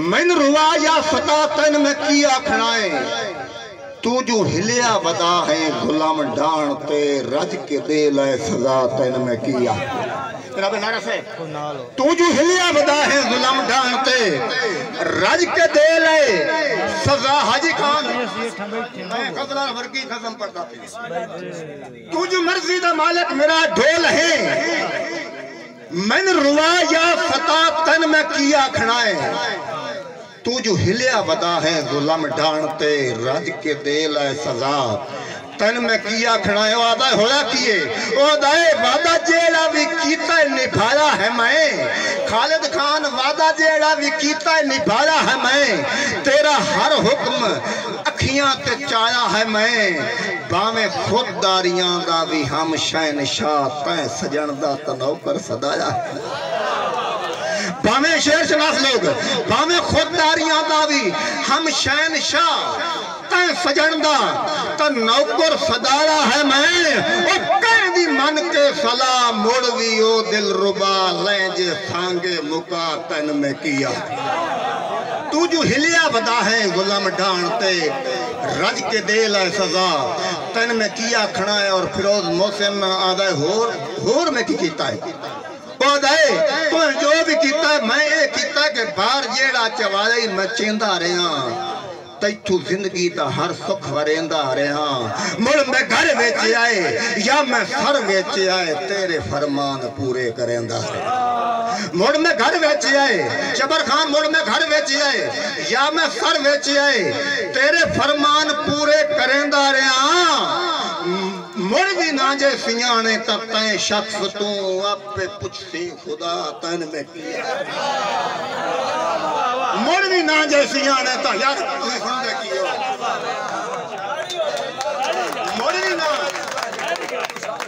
Man रुआ या फता तन में की आखना है। तू जो हिलिया बदा है गुलाम डान ते रज के दे लाए सजा तन में किया। तू जो हिलिया बदा है गुलाम डान ते रज के दे लाए सजा। हाजी खान खत्म पड़ता। तू जो मर्जी दा मालिक मेरा ढोल है। मैन रुआ या फता तन में की आखना है। तू जो हिलिया बदा है गुलाम डांते रज के दे लाए सजा तन में की आखना है। वादा होया किए वादा जेड़ा भी कीता निभाया है मैं। खालिद खान वादा जेड़ा भी कीता निभाया है मैं। तेरा हर हुक्म अखियां ते चाया है मैं। बावें खुददारियां दा भी हम शहनशाह तै सजन दा तनौकर सदाया है। बावें शेर शनास लोग बावें खुददारियां दा भी हम शहनशाह तै सजन दा तनौकर सदाया है मैं। ओ कहदी मन के सला मोड़वी ओ दिल रुबा ले जे सांगे मुका तन में किया। तू जो हिलिया बदा है गुलाम डांते रज के दे लाए सजा तन में किया खड़ा है। और फिरोज मोहसिन आदा होर में की कीता है। तो जो भी कीता है मैं ये कीता कि बाहर जेड़ा चवाले मैं चेंदा रहा तैथू जिंदगी दा हर सुख वरेंदा रहा। मुड़ मैं घर बेच आए या मैं सर बेच आए तेरे फरमान पूरे करेंदा रहा। मुड़ मैं घर बेच आए जबर खान मुड़ मैं घर बेच आए या मैं सर बेच आए तेरे फरमान पूरे करेंदा रहा। मुड़ भी ना जे सियाने तब तय शख्स तू आपे पुछसी खुदा तन में किया। मुड़ भी ना जे सियाने तो यार तू सुन दे कियो। मुड़ भी ना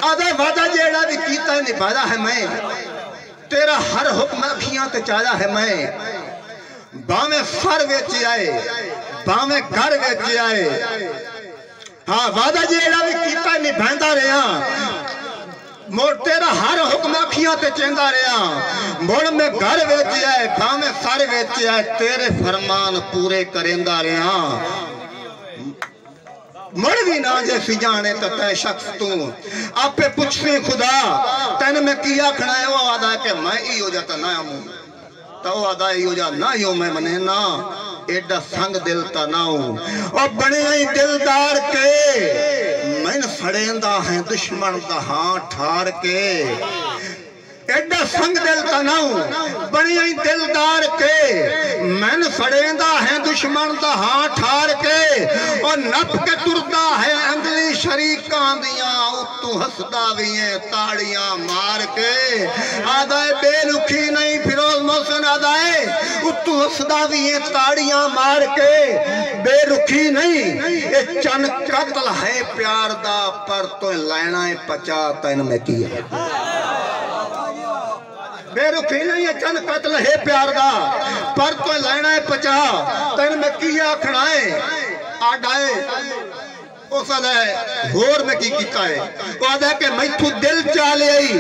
आधा वादा जेड़ा भी कीता निभाया है मैं। तेरा हर हुक्म अखियां ते चाया है मैं। बावें सर बेच आए बावें घर बेच आए। हाँ वादा जेड़ा भी कीता निभांदा रहा। मोड़ तेरा हर हुक्म अखियां ते चेंदा रहा। मोड़ में घर बेच आए भावें सर बेच आए तेरे फरमान पूरे करेंदा रहा। मुड़ भी ना जे सिजाने तो तय शख्स तू आपे पुछसी खुदा तन में की आखना है। वो आदा के मैं इहो जाता ना आऊं तो आदा इहो जा ना यो मैं मने ना एडा संग दिल ता ना और बने दिलदार के मैन फड़ेंदा है दुश्मन दा हां ठार के। एडा संग दिल ता ना बने दिलदार के मैन फड़ेंदा है दुश्मन दा हां ठार के। और नप के तुरदा है अंगली शरीकां दियां तू हसदा भी है ताड़ियां मार के। आदाए बेरुखी नहीं फिरोज मोहसिन आदाए तू हसदा भी है ताड़ियां मार के। बेरुखी नहीं ये चन कत्ल है प्यार दा पर तो लैना है पचा तन में किया। बेरुखी नहीं है चन कत्ल है प्यार दा पर तो लैना है पचा तन में किया खड़ाए। आडाए उस होर में की कीता है। वो आदा के मैथू दिल चाले आई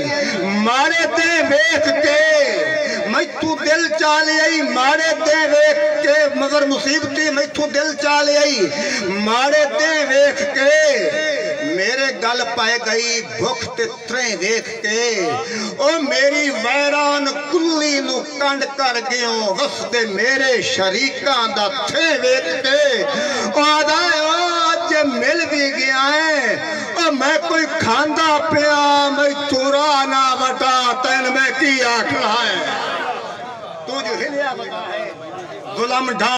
मारे दे वेख के। मैथू दिल चाले आई मारे दे वेख के मगर मुसीबती मैथू दिल चाले आई मारे दे वेख के। मेरे गल पाए गई भुख ते त्रे वेख के। ओ मेरी वैरान कुल्ली नु कंड कर गयो वसदे मेरे शरीकां दा थे वेख के। ओ आदा मिल भी गया है और मैं कोई खांदा पिया मैं तुरा ना बता तन में की आखना है। तू जो हिलिया बता है गुलाम ढा